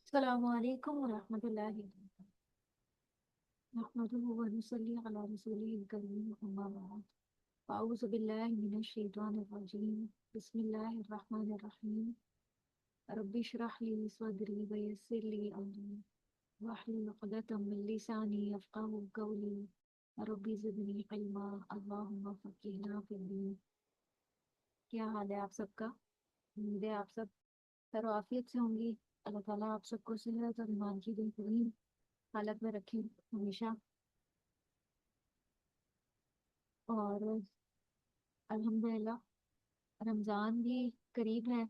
السلام علیکم ورحمۃ اللہ وبرکاتہ۔ نحمده ونصلي على رسوله الكريم أما بعد فأعوذ بالله من الشيطان الرجيم بسم الله الرحمن الرحيم رب اشرح لي صدري ويسر لي أمري واحلل عقدة من لساني يفقهوا قولي رب زدني علما اللهم فقهنا في الدين۔ کیا حال ہے آپ سب کا؟ امید ہے آپ سب خیر و عافیت سے ہوں گی۔ اللہ تعالیٰ آپ سب کو صحت اور ایمان کی بہترین حالت میں رکھے ہمیشہ۔ اور الحمدللہ رمضان بھی قریب ہے۔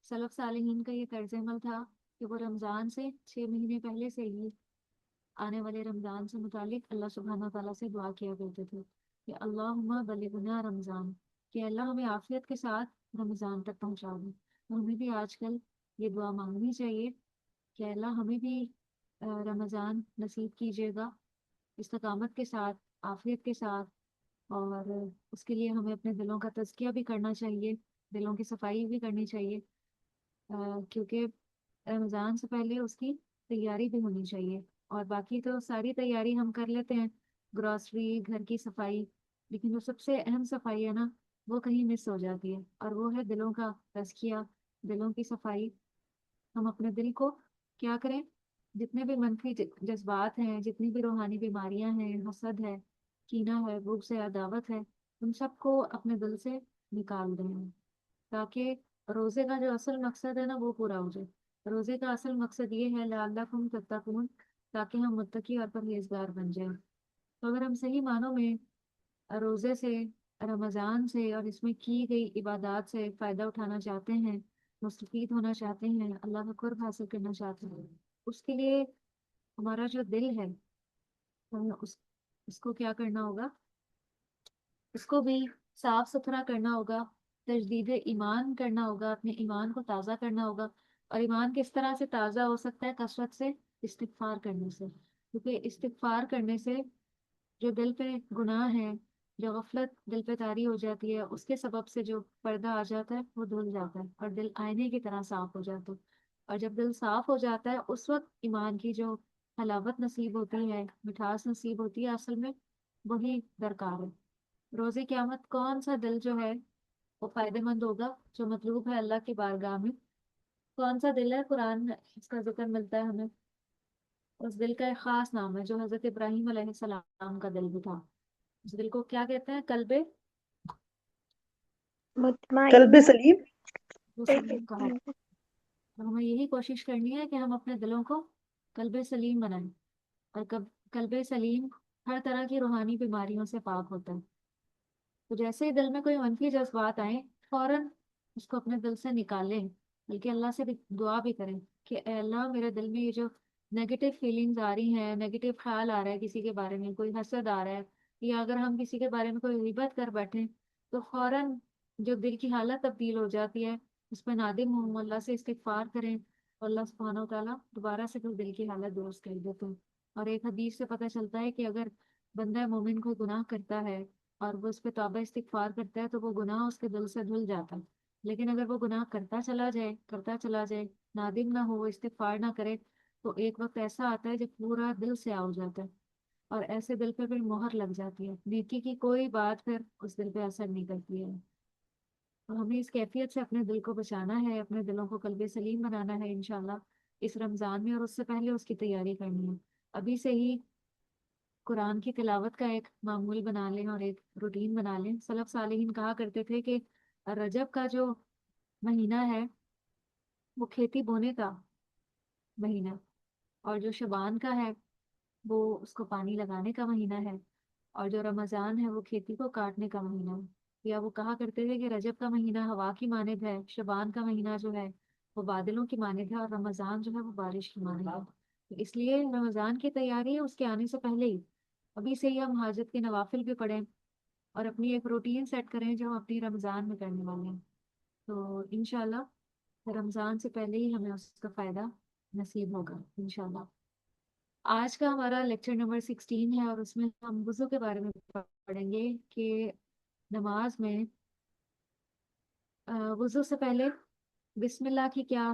سلف صالحین کا یہ طرز عمل تھا کہ وہ رمضان سے 6 مہینے پہلے سے ہی آنے والے رمضان سے متعلق اللہ سبحانہ تعالیٰ سے دعا کیا کرتے تھے کہ اللہم بلغنا رمضان، کہ اللہ ہمیں عافیت کے ساتھ رمضان تک پہنچا دے۔ اور ہمیں بھی آج کل یہ دعا مانگنی چاہیے کہ اللہ ہمیں بھی رمضان نصیب کیجیے گا استقامت کے ساتھ، عافیت کے ساتھ۔ اور اس کے لیے ہمیں اپنے دلوں کا تزکیہ بھی کرنا چاہیے، دلوں کی صفائی بھی کرنی چاہیے، کیونکہ رمضان سے پہلے اس کی تیاری بھی ہونی چاہیے۔ اور باقی تو ساری تیاری ہم کر لیتے ہیں، گروسری، گھر کی صفائی، لیکن جو سب سے اہم صفائی ہے نا، وہ کہیں مس ہو جاتی ہے، اور وہ ہے دلوں کا تزکیہ، دلوں کی صفائی۔ ہم اپنے دل کو کیا کریں؟ جتنے بھی منفی جذبات ہیں، جتنی بھی روحانی بیماریاں ہیں، حسد ہے، کینہ ہے، بغض ہے، عداوت ہے، ان سب کو اپنے دل سے نکال دیں، تاکہ روزے کا جو اصل مقصد ہے نا وہ پورا ہو جائے۔ روزے کا اصل مقصد یہ ہے لعلکم تتقون، تاکہ ہم متقی اور پرہیزگار بن جائیں۔ تو اگر ہم صحیح معنوں میں روزے سے، رمضان سے اور اس میں کی گئی عبادات سے فائدہ اٹھانا چاہتے ہیں، مستفید ہونا چاہتے ہیں، اللہ کا قرب حاصل کرنا چاہتے ہیں، اس کے لیے ہمارا جو دل ہے، ہمیں اس کو کیا کرنا ہوگا؟ اس کو بھی صاف ستھرا کرنا ہوگا، تجدید ایمان کرنا ہوگا، اپنے ایمان کو تازہ کرنا ہوگا۔ اور ایمان کس طرح سے تازہ ہو سکتا ہے؟ کثرت سے استغفار کرنے سے، کیونکہ استغفار کرنے سے جو دل پہ گناہ ہے، جو غفلت دل پہ طاری ہو جاتی ہے، اس کے سبب سے جو پردہ آ جاتا ہے وہ دھل جاتا ہے، اور دل آئینے کی طرح صاف ہو جاتا ہے۔ اور جب دل صاف ہو جاتا ہے اس وقت ایمان کی جو حلاوت نصیب ہوتی ہے، مٹھاس نصیب ہوتی ہے، اصل میں وہی درکار ہے۔ روز قیامت کون سا دل جو ہے وہ فائدہ مند ہوگا، جو مطلوب ہے اللہ کی بارگاہ میں؟ کون سا دل ہے؟ قرآن میں اس کا ذکر ملتا ہے ہمیں۔ اس دل کا ایک خاص نام ہے جو حضرت ابراہیم علیہ السلام کا دل بھی تھا۔ اس دل کو کیا کہتے ہیں؟ قلب قلب مطمئن سلیم۔ سلیم کہا۔ تو ہمیں یہی کوشش کرنی ہے کہ ہم اپنے دلوں کو قلب سلیم بنائیں۔ اور قلب سلیم ہر طرح کی روحانی بیماریوں سے پاک ہوتا ہے۔ تو جیسے ہی دل میں کوئی منفی جذبات آئیں، فوراً اس کو اپنے دل سے نکالیں، بلکہ اللہ سے دعا بھی کریں کہ اے اللہ میرے دل میں یہ جو نیگیٹو فیلنگز آ رہی ہیں، نیگیٹو خیال آ رہا ہے کسی کے بارے میں، کوئی حسد آ رہا ہے، یا اگر ہم کسی کے بارے میں کوئی غیبت کر بیٹھیں، تو فوراً جو دل کی حالت تبدیل ہو جاتی ہے، اس پہ نادم ہوں، اللہ سے استغفار کریں، اور اللہ سبحانہ و تعالیٰ دوبارہ سے پھر دل کی حالت درست کر دیتے ہیں۔ اور ایک حدیث سے پتہ چلتا ہے کہ اگر بندہ مومن کوئی گناہ کرتا ہے اور وہ اس پہ توبہ استغفار کرتا ہے تو وہ گناہ اس کے دل سے دھل جاتا ہے۔ لیکن اگر وہ گناہ کرتا چلا جائے، نادم نہ ہو، استغفار نہ کرے، تو ایک وقت ایسا آتا ہے جب پورا دل سے ہو جاتا ہے، اور ایسے دل پہ پھر مہر لگ جاتی ہے، نیکی کی کوئی بات پھر اس دل پہ اثر نہیں کرتی ہے۔ تو ہمیں اس کیفیت سے اپنے دل کو بچانا ہے، اپنے دلوں کو قلب سلیم بنانا ہے انشاءاللہ اس رمضان میں، اور اس سے پہلے اس کی تیاری کرنی ہے۔ ابھی سے ہی قرآن کی تلاوت کا ایک معمول بنا لیں اور ایک روٹین بنا لیں۔ سلف صالحین کہا کرتے تھے کہ رجب کا جو مہینہ ہے وہ کھیتی بونے کا مہینہ، اور جو شبان کا ہے وہ اس کو پانی لگانے کا مہینہ ہے، اور جو رمضان ہے وہ کھیتی کو کاٹنے کا مہینہ ہے۔ یا وہ کہا کرتے تھے کہ رجب کا مہینہ ہوا کی مانند ہے، شبان کا مہینہ جو ہے وہ بادلوں کی مانند ہے، اور رمضان جو ہے وہ بارش کی مانند ہے۔ تو اس لیے رمضان کی تیاری اس کے آنے سے پہلے ہی، ابھی سے ہی ہم حاجت کے نوافل بھی پڑھیں، اور اپنی ایک روٹین سیٹ کریں جو ہم اپنی رمضان میں کرنے والے ہیں۔ تو انشاءاللہ رمضان سے پہلے ہی ہمیں اس کا فائدہ نصیب ہوگا انشاءاللہ۔ آج کا ہمارا لیکچر نمبر 16 ہے، اور اس میں ہم وضو کے بارے میں پڑھیں گے کہ نماز میں وضو سے پہلے بسم اللہ کی کیا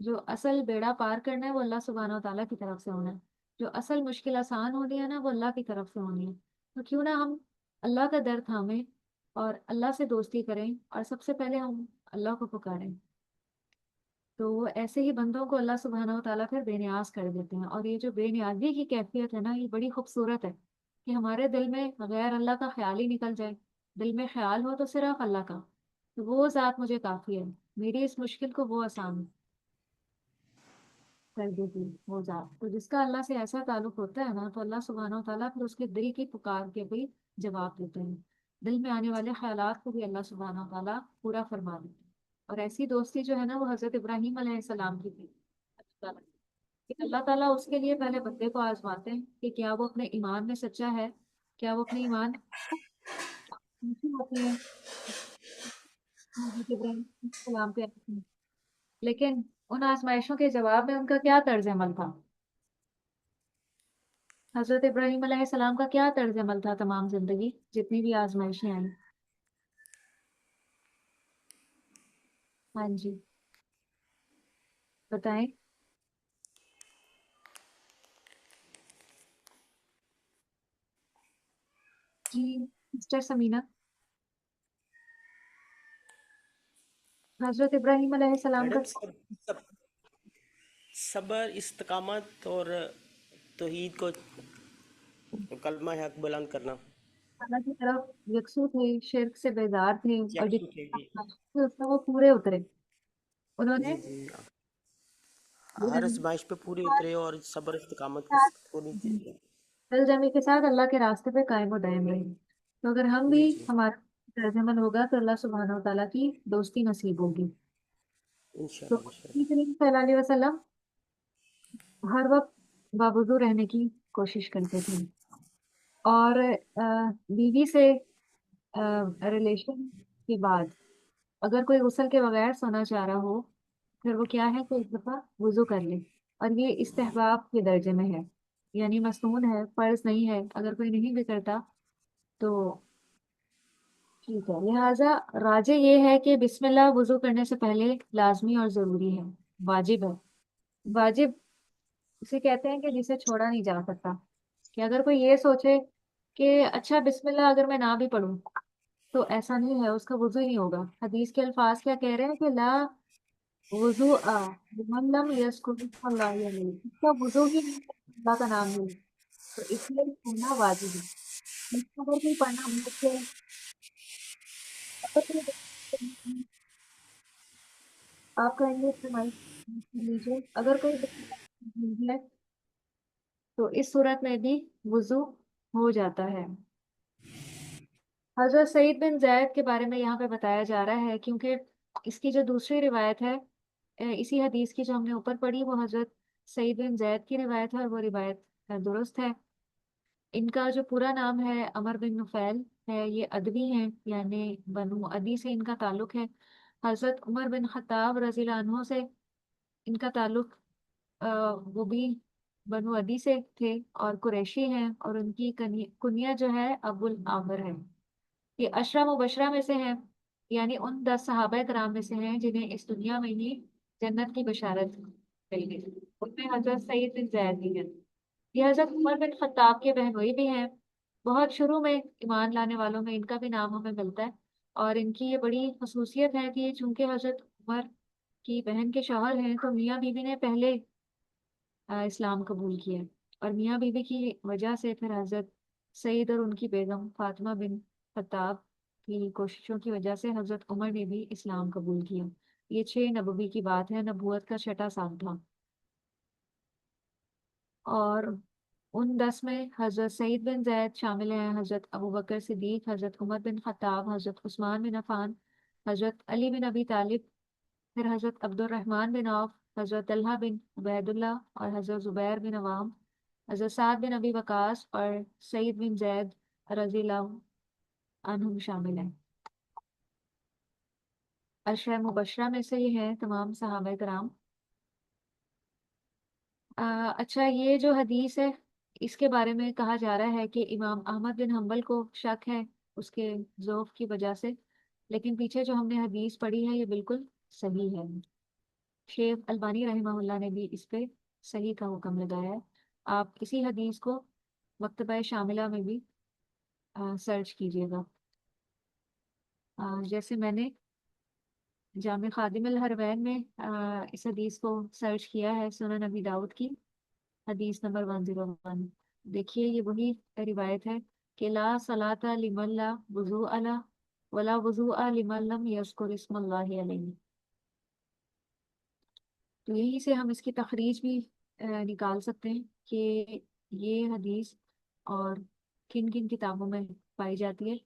جو اصل بیڑا پار کرنا ہے وہ اللہ سبحانہ و تعالیٰ کی طرف سے ہونا ہے، جو اصل مشکل آسان ہونی ہے نا وہ اللہ کی طرف سے ہونی ہے۔ تو کیوں نہ ہم اللہ کا در تھامیں اور اللہ سے دوستی کریں، اور سب سے پہلے ہم اللہ کو پکاریں۔ تو ایسے ہی بندوں کو اللہ سبحانہ و تعالیٰ پھر بے نیاز کر دیتے ہیں، اور یہ جو بے نیازی کی کیفیت ہے نا یہ بڑی خوبصورت ہے، کہ ہمارے دل میں غیر اللہ کا خیال ہی نکل جائے، دل میں خیال ہو تو صرف اللہ کا، تو وہ ذات مجھے کافی ہے، میری اس مشکل کو وہ آسان کر دیتی وہ ذات۔ تو جس کا اللہ سے ایسا تعلق ہوتا ہے نا تو اللہ سبحانہ و تعالیٰ پھر اس کے دل کی پکار کے بھی جواب دیتے ہیں، دل میں آنے والے خیالات کو بھی اللہ سبحانہ و تعالیٰ پورا فرما دیتے ہیں۔ اور ایسی دوستی جو ہے نا وہ حضرت ابراہیم علیہ السلام کی تھی، کہ اللہ تعالیٰ اس کے لیے پہلے بندے کو آزماتے ہیں کہ کیا وہ اپنے ایمان میں سچا ہے، کیا وہ اپنے ایمان کی ہوتی ہے حضرت ابراہیم علیہ السلام پہ آتے ہیں۔ لیکن ان آزمائشوں کے جواب میں ان کا کیا طرز عمل تھا؟ حضرت ابراہیم علیہ السلام کا کیا طرز عمل تھا تمام زندگی جتنی بھی آزمائشیں آئیں؟ ہاں جی، بتائیں جی مسٹر سمینا۔ حضرت ابراہیم علیہ السلام کا میڈم سب صبر، استقامت اور توحید کو، کلمہ حق بلند کرنا۔ اللہ کی طرف یکسو تھے، شرک سے بیزار تھے، اور یکسو تھے جتنے جی۔ تھے اس میں وہ پورے اترے انہوں نے۔ جی جی، ہر آزمائش پہ پوری اترے اور صبر استقامت کو نہیں چاہیے۔ دل جمی کے ساتھ اللہ کے راستے پہ قائم و دائم رہے۔ تو اگر ہم بھی، جی جی، ہمارا طرز عمل ہوگا تو اللہ سبحانہ و تعالیٰ کی دوستی نصیب ہوگی۔ تو انشاءاللہ نبی انشاءاللہ۔ کریم صلی اللہ علیہ وسلم ہر وقت باوضو رہنے کی کوشش کرتے تھے، اور بیوی سے ریلیشن کے بعد اگر کوئی غسل کے بغیر سونا چاہ رہا ہو پھر وہ کیا ہے کہ ایک دفعہ وضو کر لے، اور یہ استحباب کے درجے میں ہے، یعنی مصنون ہے، فرض نہیں ہے، اگر کوئی نہیں بھی کرتا تو ٹھیک ہے۔ لہٰذا راجع یہ ہے کہ بسم اللہ وضو کرنے سے پہلے لازمی اور ضروری ہے، واجب ہے۔ واجب اسے کہتے ہیں کہ جسے چھوڑا نہیں جا سکتا، کہ اگر کوئی یہ سوچے کہ اچھا بسم اللہ اگر میں نہ بھی پڑھوں تو ایسا نہیں ہے، اس کا وضو ہی نہیں ہوگا۔ حدیث کے الفاظ کیا کہہ رہے ہیں کہ لا وضو لمن لم یذکر اسم اللہ علیہ، اس کا وضو ہی نہیں ہے، اللہ کا نام نہیں، تو اس لیے پڑھنا واجب ہے۔ لیکن اگر کوئی پڑھنا بھول کے اگر کوئی- آپ کہیں گے استعمال لیجیے، اگر کوئی بھول ہے تو اس صورت میں بھی وضو ہو جاتا ہے۔ حضرت سعید بن زید کے بارے میں یہاں پہ بتایا جا رہا ہے، کیونکہ اس کی جو دوسری روایت ہے اسی حدیث کی جو ہم نے اوپر پڑھی وہ حضرت سعید بن زید کی روایت ہے، اور وہ روایت درست ہے۔ ان کا جو پورا نام ہے عمر بن نفیل ہے، یہ ادوی ہیں، یعنی بنو ادی سے ان کا تعلق ہے۔ حضرت عمر بن خطاب رضی اللہ عنہ سے ان کا تعلق وہ بھی بنو ادی سے تھے اور قریشی ہیں، اور ان کی کنیا جو ہے ابو العامر ہے۔ یہ اشرا مبشرہ میں سے ہیں، یعنی ان 10 صحابہ کرام میں سے ہیں جنہیں اس دنیا میں ہی جنت کی بشارت مل گئی، ان میں حضرت سعید بن زید بھی ہیں۔ یہ حضرت عمر بن خطاب کے بہنوئی بھی ہیں، بہت شروع میں ایمان لانے والوں میں ان کا بھی نام ہمیں ملتا ہے، اور ان کی یہ بڑی خصوصیت ہے کہ چونکہ حضرت عمر کی بہن کے شوہر ہیں تو میاں بیوی نے پہلے اسلام قبول کیا، اور میاں بیوی کی وجہ سے پھر حضرت سعید اور ان کی بیگم فاطمہ بن خطاب کی کوششوں کی وجہ سے حضرت عمر نے بھی اسلام قبول کیا۔ یہ 6 نبوی کی بات ہے، نبوت کا 6واں سال تھا۔ اور ان 10 میں حضرت سعید بن زید شامل ہیں، حضرت ابو بکر صدیق، حضرت عمر بن خطاب، حضرت عثمان بن عفان، حضرت علی بن ابی طالب، پھر حضرت عبد الرحمن بن عوف، حضرت طلحہ بن عبید اللہ، اور حضرت زبیر بن عوام، حضرت سعد بن ابی وقاص اور سعید بن زید رضی اللہ عنہم شامل ہیں۔ عشرہ مبشرہ میں سے یہ ہیں تمام صحابہ کرام۔ اچھا، یہ جو حدیث ہے اس کے بارے میں کہا جا رہا ہے کہ امام احمد بن حنبل کو شک ہے اس کے ذوف کی وجہ سے، لیکن پیچھے جو ہم نے حدیث پڑھی ہے یہ بالکل صحیح ہے۔ شیخ البانی رحمہ اللہ نے بھی اس پہ صحیح کا حکم لگایا ہے۔ آپ اسی حدیث کو مکتبہ شاملہ میں بھی سرچ کیجیے گا۔ جیسے میں نے جامع خادم الحرمین میں اس حدیث کو سرچ کیا ہے، سنن نبی داؤد کی حدیث نمبر 101۔ دیکھیے یہ وہی روایت ہے کہ لا صلاۃ لمن لا وضوء له ولا وضوء لمن لم یذکر اسم اللہ علیہ۔ تو یہیں سے ہم اس کی تخریج بھی نکال سکتے ہیں کہ یہ حدیث اور کن کن کتابوں میں پائی جاتی ہے۔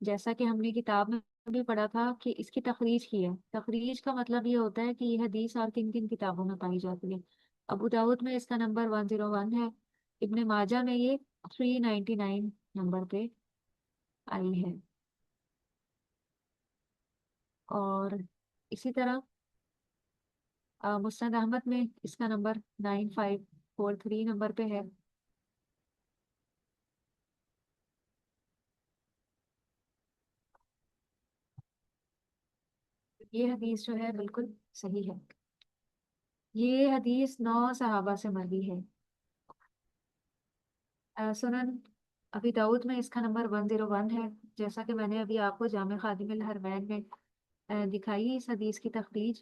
جیسا کہ ہم نے کتاب میں بھی پڑھا تھا کہ اس کی تخریج کی ہے۔ تخریج کا مطلب یہ ہوتا ہے کہ یہ حدیث اور کن کن کتابوں میں پائی جاتی ہے۔ ابو داؤد میں اس کا نمبر 101 ہے، ابن ماجہ میں یہ 399 نمبر پہ آئی ہے، اور اسی طرح مسند احمد میں اس کا نمبر 9543 نمبر پہ ہے۔ یہ حدیث جو ہے بالکل صحیح ہے۔ یہ حدیث 9 صحابہ سے مروی ہے۔ سنن ابی داؤد میں اس کا نمبر 101 ہے، جیسا کہ میں نے ابھی آپ کو جامع خادم الحرمین میں دکھائی اس حدیث کی تخریج۔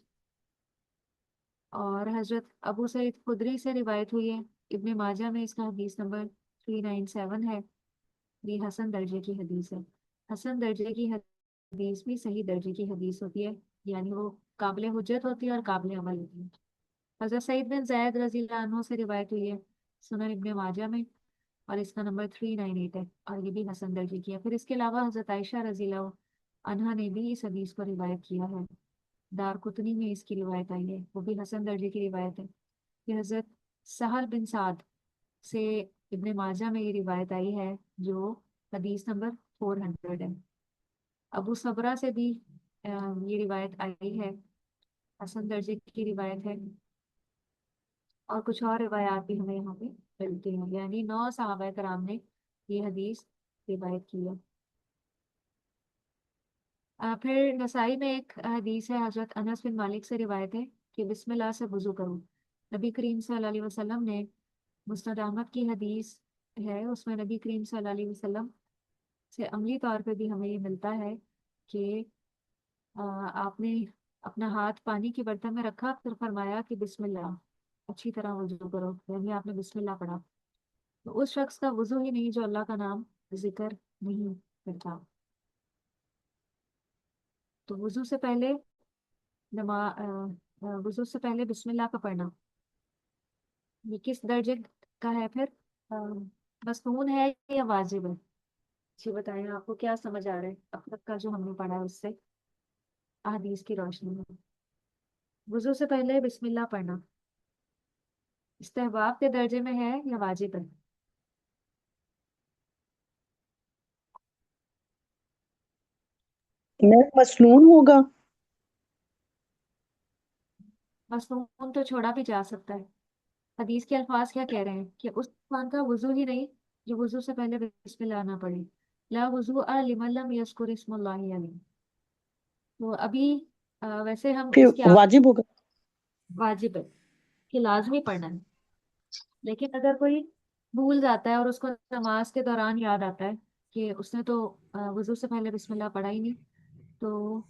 اور حضرت ابو سعید خدری سے روایت ہوئی ہے، ابن ماجہ میں اس کا حدیث نمبر 397 ہے۔ یہ حسن درجے کی حدیث ہے۔ حسن درجے کی حدیث بھی صحیح درجے کی حدیث ہوتی ہے، یعنی وہ قابل حجت ہوتی ہے اور قابل عمل ہوتی ہے۔ حضرت سعید بن زید رضی اللہ عنہ سے روایت ہوئی ہے، سنن ابن ماجہ میں، اور اس کا نمبر 398 ہے، اور یہ بھی حسن درجے کی ہے۔ پھر اس کے علاوہ حضرت عائشہ رضی اللہ عنہا نے بھی اس حدیث کو روایت کیا ہے، دار قطنی میں اس کی روایت آئی ہے، وہ بھی حسن درجے کی روایت ہے۔ کہ حضرت سہل بن سعد سے ابن ماجہ میں یہ روایت آئی ہے، جو حدیث نمبر 400 ہے۔ ابو صبرہ سے بھی یہ روایت آئی ہے، حسن درجے کی روایت ہے، اور کچھ اور روایات بھی ہمیں یہاں پہ ملتی ہیں، یعنی 9 صحابہ کرام نے یہ حدیث روایت کی ہے۔ پھر نسائی میں ایک حدیث ہے، حضرت انس بن مالک سے روایت ہے کہ بسم اللہ سے وضو کرو۔ نبی کریم صلی اللہ علیہ وسلم نے، مسند احمد کی حدیث ہے، اس میں نبی کریم صلی اللہ علیہ وسلم سے عملی طور پہ بھی ہمیں یہ ملتا ہے کہ آپ نے اپنا ہاتھ پانی کے برتن میں رکھا، پھر فرمایا کہ بسم اللہ، اچھی طرح وضو کرو، یعنی آپ نے بسم اللہ پڑھا۔ تو اس شخص کا وضو ہی نہیں جو اللہ کا نام ذکر نہیں کرتا۔ تو وضو سے پہلے بسم اللہ کا پڑھنا، یہ کس درجے کا ہے پھر؟ مسنون ہے یا واجب ہے؟ جی بتائیں، آپ کو کیا سمجھ آ رہا ہے اب تک کا جو ہم نے پڑھا ہے اس سے احادیث کی روشنی میں؟ وضو سے پہلے بسم اللہ پڑھنا استحباب کے درجے میں ہے یا واجب ہے؟ میں مسنون ہوگا۔ مسنون تو چھوڑا بھی جا سکتا ہے۔ حدیث کے الفاظ کیا کہہ رہے ہیں کہ اس انسان کا وضو ہی نہیں جو وضو سے پہلے بسم اللہ نہ پڑھے۔ لا وضوء لمن لم یذکر اسم اللہ علیہ۔ تو ابھی ویسے ہم پھر اس کے واجب ہوگا۔ واجب ہے کہ لازمی پڑھنا ہے، لیکن اگر کوئی بھول جاتا ہے اور اس کو نماز کے دوران یاد آتا ہے کہ اس نے تو وضو سے پہلے بسم اللہ پڑھا ہی نہیں، تو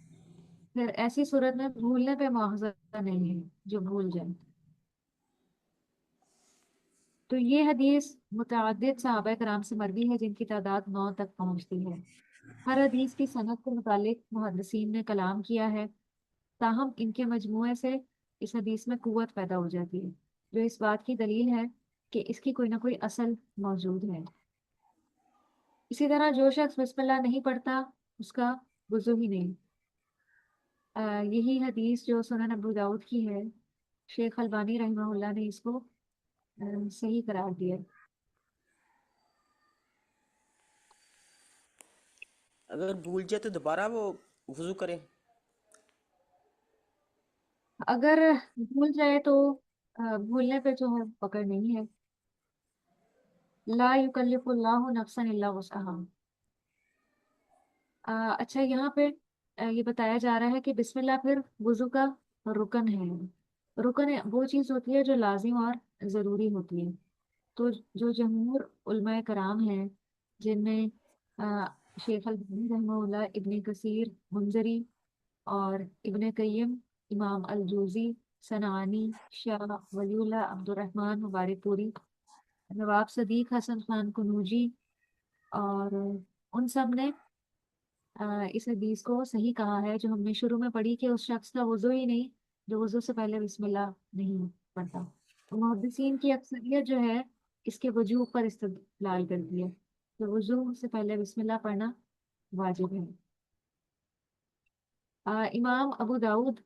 پھر ایسی صورت میں بھولنے پہ مواخذہ نہیں ہے، جو بھول جائے۔ تو یہ حدیث متعدد صحابہ کرام سے مروی ہے، جن کی تعداد 9 تک پہنچتی ہے۔ ہر حدیث کی صنعت کے متعلق محدثین نے کلام کیا ہے، تاہم ان کے مجموعے سے اس حدیث میں قوت پیدا ہو جاتی ہے، جو اس بات کی دلیل ہے کہ اس کی کوئی نہ کوئی اصل موجود ہے۔ اسی طرح جو شخص بسم اللہ نہیں پڑھتا اس کا وضو ہی نہیں۔ یہی حدیث جو سنن ابو داؤد کی ہے، شیخ البانی رحمہ اللہ نے اس کو صحیح قرار دیا۔ اگر بھول جائے تو دوبارہ وہ وضو کرے؟ اگر بھول جائے تو بھولنے پہ جو ہے پکڑ نہیں ہے۔ لا یکلف اللہ نفسا الا وسعها۔ اچھا، یہاں پہ یہ بتایا جا رہا ہے کہ بسم اللہ پھر وضو کا رکن ہے۔ رکن وہ چیز ہوتی ہے جو لازم اور ضروری ہوتی ہے. تو جو جمہور علماء کرام ہیں، جن میں آ، شیخ البانی رحمہ اللہ، ابن کثیر، منذری اور ابن قیم، امام الجوزی، صنعانی، شاہ ولی اللہ عبد الرحمن مبارک پوری، نواب صدیق حسن خان کنوجی، اور ان سب نے اس حدیث کو صحیح کہا ہے جو ہم نے شروع میں پڑھی، کہ اس شخص کا وضو ہی نہیں جو وضو سے پہلے بسم اللہ نہیں پڑھتا. تو محدثین کی اکثریت جو ہے اس کے وجوب پر استدلال کرتی ہے کہ وضو سے پہلے بسم اللہ پڑھنا واجب ہے. امام ابو داود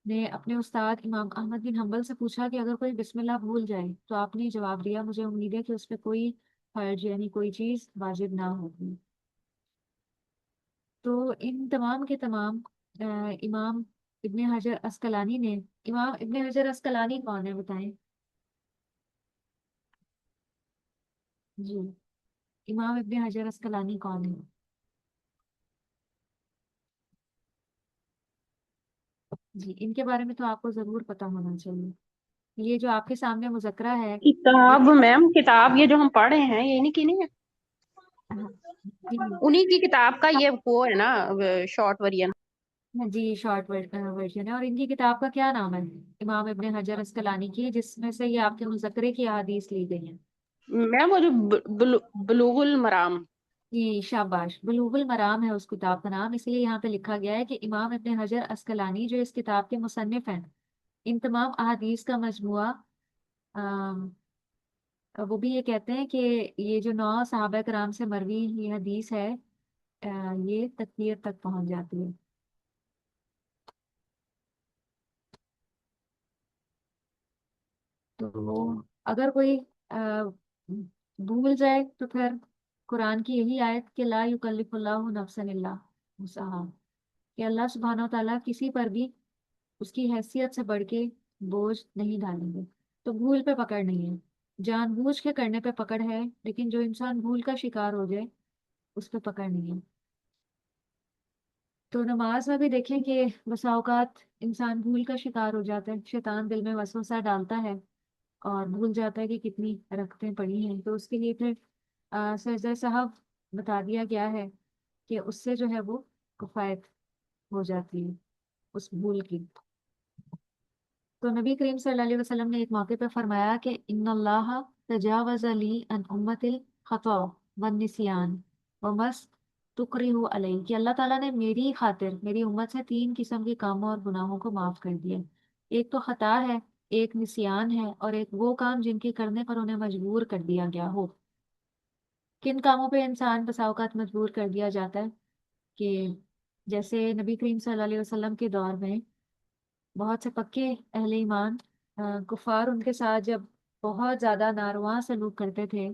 نے اپنے استاد امام احمد بن حنبل سے پوچھا کہ اگر کوئی بسم اللہ بھول جائے تو آپ نے جواب دیا، مجھے امید ہے کہ اس پہ کوئی حرج یعنی کوئی چیز واجب نہ ہوگی. تو ان تمام کے تمام امام ابن حجر اسقلانی نے، امام ابن حجر اسقلانی کون ہے بتائیں؟ جی، امام ابن حجر اسقلانی کون ہے؟ جی، ان کے بارے میں تو آپ کو ضرور پتا ہونا چاہیے. یہ جو آپ کے سامنے مذکرہ ہے یہ کتاب میم، کتاب یہ جو ہم پڑھ رہے ہیں یہ نہیں کی نہیں ہے، جی انہی کی کتاب کا یہ وہ ہے نا شارٹ ورژن. جی شارٹ ورژن ہے. اور ان کی کتاب کا کیا نام ہے؟ امام ابن حجر اسقلانی کی، جس میں سے یہ آپ کے مذکرے کی احادیث لی گئی ہیں. میم وہ جو بلوغ المرام. جی شاباش، بلوغ المرام ہے اس کتاب کا نام. اس لیے یہاں پہ لکھا گیا ہے کہ امام ابن حجر اسقلانی جو اس کتاب کے مصنف ہیں، ان تمام احادیث کا مجموعہ، آم، وہ بھی یہ کہتے ہیں کہ یہ جو 9 صحابہ کرام سے مروی یہ حدیث ہے، یہ تکفیر تک پہنچ جاتی ہے. تو اگر کوئی بھول جائے تو پھر قرآن کی یہی آیت کہ لا یکلف اللہ نفسا الا وسعہا، کہ اللہ سبحانہ و تعالیٰ کسی پر بھی اس کی حیثیت سے بڑھ کے بوجھ نہیں ڈالیں گے. تو بھول پہ پکڑ نہیں ہے، جان بوجھ کے کرنے پہ پکڑ ہے، لیکن جو انسان بھول کا شکار ہو جائے اس پہ پکڑ نہیں ہے. تو نماز میں بھی دیکھیں کہ بسا اوقات انسان بھول کا شکار ہو جاتا ہے، شیطان دل میں وسوسہ ڈالتا ہے اور بھول جاتا ہے کہ کتنی رکعتیں پڑھی ہیں. تو اس کے لیے پھر سجدہ صاحب بتا دیا گیا ہے کہ اس سے جو ہے وہ کفایت ہو جاتی ہے اس بھول کی. تو نبی کریم صلی اللہ علیہ وسلم نے ایک موقع پہ فرمایا کہ ان اللہ تجاوز لی ان امت الخطا والنسیان ومس تکرہ علیہ، کہ اللہ تعالیٰ نے میری خاطر میری امت سے 3 قسم کے کاموں اور گناہوں کو معاف کر دیا. ایک تو خطا ہے، ایک نسیان ہے، اور ایک وہ کام جن کے کرنے پر انہیں مجبور کر دیا گیا ہو. کن کاموں پہ انسان بسا اوقات مجبور کر دیا جاتا ہے؟ کہ جیسے نبی کریم صلی اللہ علیہ وسلم کے دور میں بہت سے پکے اہل ایمان، کفار ان کے ساتھ جب بہت زیادہ ناروا سلوک کرتے تھے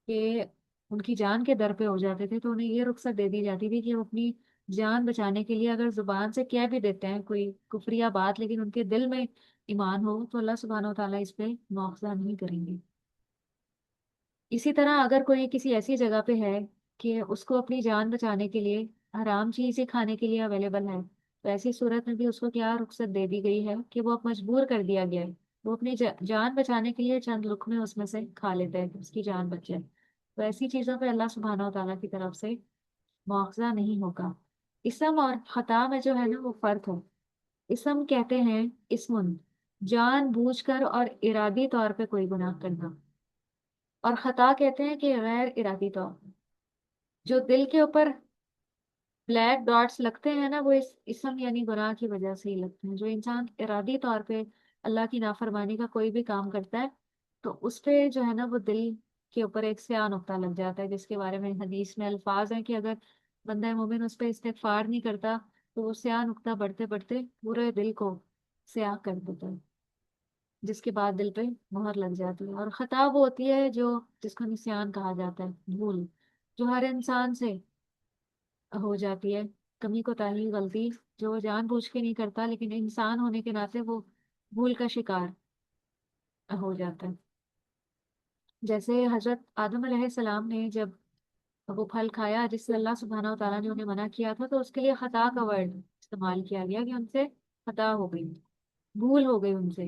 کہ ان کی جان کے در پہ ہو جاتے تھے، تو انہیں یہ رخصت دے دی جاتی تھی کہ وہ اپنی جان بچانے کے لیے اگر زبان سے کہہ بھی دیتے ہیں کوئی کفریہ بات، لیکن ان کے دل میں ایمان ہو، تو اللہ سبحانہ و تعالیٰ اس پہ مواخذہ نہیں کریں گے. اسی طرح اگر کوئی کسی ایسی جگہ پہ ہے کہ اس کو اپنی جان بچانے کے لیے حرام چیزیں کھانے کے لیے اویلیبل ہے، تو ایسی صورت میں بھی اس کو کیا رخصت دے دی گئی ہے کہ وہ اب مجبور کر دیا گیا ہے، وہ اپنی جان بچانے کے لیے چند لقمے اس میں سے کھا لیتا ہے کہ اس کی جان بچ جائے. تو ایسی چیزوں پہ اللہ سبحانہ و تعالیٰ کی طرف سے مواخذہ نہیں ہوگا. اسم اور خطا میں جو ہے نا وہ فرق ہے. اسم کہتے ہیں اسمن، جان بوجھ کر اور ارادی طور پہ کوئی گناہ کرنا، اور خطا کہتے ہیں کہ غیر ارادی طور پہ جو دل کے اوپر بلیک ڈاٹس لگتے ہیں نا، وہ اس اسم یعنی گناہ کی وجہ سے ہی لگتے ہیں. جو انسان ارادی طور پہ اللہ کی نافرمانی کا کوئی بھی کام کرتا ہے تو اس پہ جو ہے نا وہ دل کے اوپر ایک سیاہ نقطہ لگ جاتا ہے، جس کے بارے میں حدیث میں الفاظ ہیں کہ اگر بندہ مومن اس پہ استغفار نہیں کرتا تو وہ سیاہ نقطہ بڑھتے بڑھتے پورے دل کو سیاہ کر دیتا ہے، جس کے بعد دل پہ مہر لگ جاتی ہے. اور خطا وہ ہوتی ہے جو جس کو نسیان کہا جاتا ہے، بھول جو ہر انسان سے ہو جاتی ہے، کمی کوتاہی غلطی جو وہ جان بوجھ کے نہیں کرتا، لیکن انسان ہونے کے ناطے وہ بھول کا شکار ہو جاتا ہے. جیسے حضرت آدم علیہ السلام نے جب وہ پھل کھایا جس سے اللہ سبحانہ و تعالیٰ نے انہیں منع کیا تھا، تو اس کے لیے خطا کا ورڈ استعمال کیا گیا کہ ان سے خطا ہو گئی، بھول ہو گئی ان سے.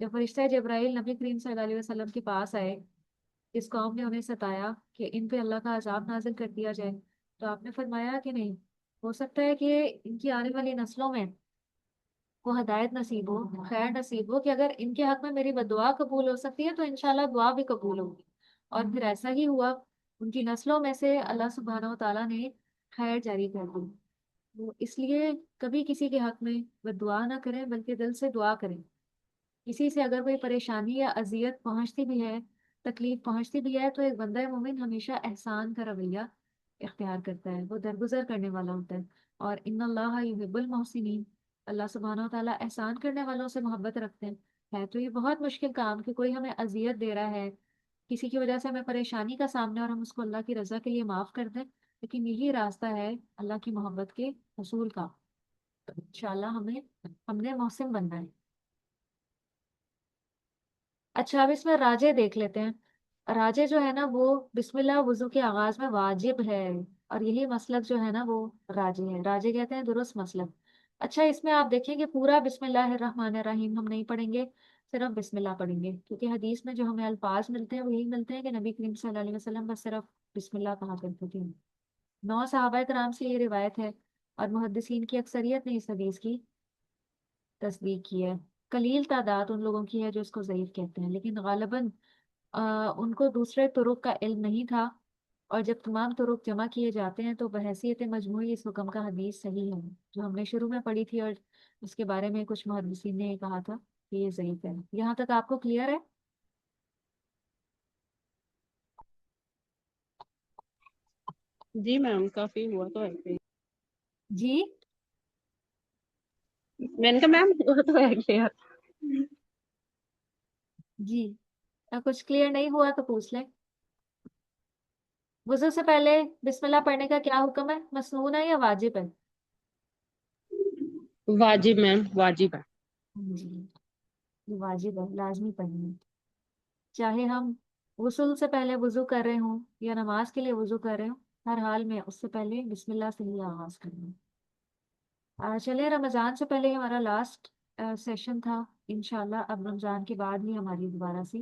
جب فرشتہ جبرائیل نبی کریم صلی اللہ علیہ وسلم کے پاس آئے، اس قوم نے انہیں ستایا کہ ان پہ اللہ کا عذاب نازل کر دیا جائے، تو آپ نے فرمایا کہ نہیں، ہو سکتا ہے کہ ان کی آنے والی نسلوں میں کو ہدایت نصیب ہو، خیر نصیب ہو، کہ اگر ان کے حق میں میری بدعا قبول ہو سکتی ہے تو انشاءاللہ دعا بھی قبول ہوگی۔ اور پھر ایسا ہی ہوا، ان کی نسلوں میں سے اللہ سبحانہ و تعالیٰ نے خیر جاری کر دی۔ وہ اس لیے کبھی کسی کے حق میں بدعا نہ کریں، بلکہ دل سے دعا کریں۔ کسی سے اگر کوئی پریشانی یا اذیت پہنچتی بھی ہے، تکلیف پہنچتی بھی ہے، تو ایک بندہ مومن ہمیشہ احسان کا رویہ اختیار کرتا ہے، وہ درگزر کرنے والا ہوتا ہے۔ اور ان اللہ یحب المحسنین، اللہ سبحانہ و تعالیٰ احسان کرنے والوں سے محبت رکھتے ہیں۔ ہے تو یہ بہت مشکل کام کہ کوئی ہمیں اذیت دے رہا ہے، کسی کی وجہ سے ہمیں پریشانی کا سامنا، اور ہم اس کو اللہ کی رضا کے لیے معاف کر دیں، لیکن یہی راستہ ہے اللہ کی محبت کے حصول کا۔ تو انشاءاللہ ہم نے محسن بننا ہے۔ اچھا، اب اس میں راجے دیکھ لیتے ہیں۔ راجے جو ہے نا وہ بسم اللہ وضو کے آغاز میں واجب ہے، اور یہی مسلک جو ہے نا وہ راجے ہے، راجے کہتے ہیں درست مسلک۔ اچھا، اس میں آپ دیکھیں کہ پورا بسم اللہ الرحمن الرحیم ہم نہیں پڑھیں گے، صرف بسم اللہ پڑھیں گے، کیونکہ حدیث میں جو ہمیں الفاظ ملتے ہیں وہ یہی ملتے ہیں کہ نبی کریم صلی اللہ علیہ وسلم بس صرف بسم اللہ کہا کرتے تھے۔ 9 کرام سے یہ روایت ہے، اور محدثین کی اکثریت نے اس حدیث کی تصدیق کی ہے۔ قلیل تعداد ان لوگوں کی ہے جو اس کو ضعیف کہتے ہیں، لیکن غالباً ان کو دوسرے طرق کا علم نہیں تھا، اور جب تمام طرق جمع کیے جاتے ہیں تو بحیثیت مجموعی اس حکم کا حدیث صحیح ہے، جو ہم نے شروع میں پڑھی تھی، اور اس کے بارے میں کچھ محدثین نے یہ کہا تھا کہ یہ ضعیف ہے۔ یہاں تک آپ کو کلیئر ہے؟ جی میم، کافی ہوا تو ہے۔ جی میں نے کہا میم ہوا تو ہے کلیئر۔ جی، کچھ کلیئر نہیں ہوا تو پوچھ لیں۔ وضو سے پہلے بسم اللہ پڑھنے کا کیا حکم ہے؟ مسنون ہے یا واجب ہے؟ واجب میم، واجب ہے۔ جی، یہ واجب ہے، لازمی پڑھنی ہے، چاہے ہم غسل سے پہلے وضو کر رہے ہوں یا نماز کے لیے وضو کر رہے ہوں، ہر حال میں اس سے پہلے بسم اللہ سے ہی آغاز کرنا ہے۔ چلے، رمضان سے پہلے ہمارا لاسٹ سیشن تھا، انشاءاللہ اب رمضان کے بعد ہی ہماری دوبارہ سے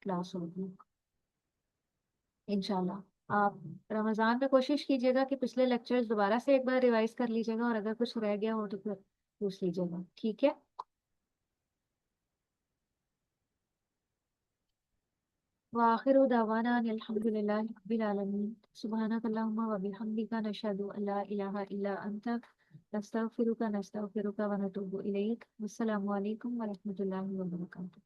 کلاس ہوگی انشاءاللہ۔ آپ رمضان میں کوشش کیجیے گا کہ پچھلے لیکچرز دوبارہ سے ایک بار ریوائز کر لیجیے گا، اور اگر کچھ رہ گیا ہو تو پھر پوچھ لیجیے گا، ٹھیک ہے؟ وآخر دعوانا ان الحمد للہ رب العالمین، سبحانک اللہم و بحمدک، نشہد ان لا الہ الا انت، نستغفرک ونتوب الیک۔ والسلام علیکم ورحمۃ اللہ وبرکاتہ۔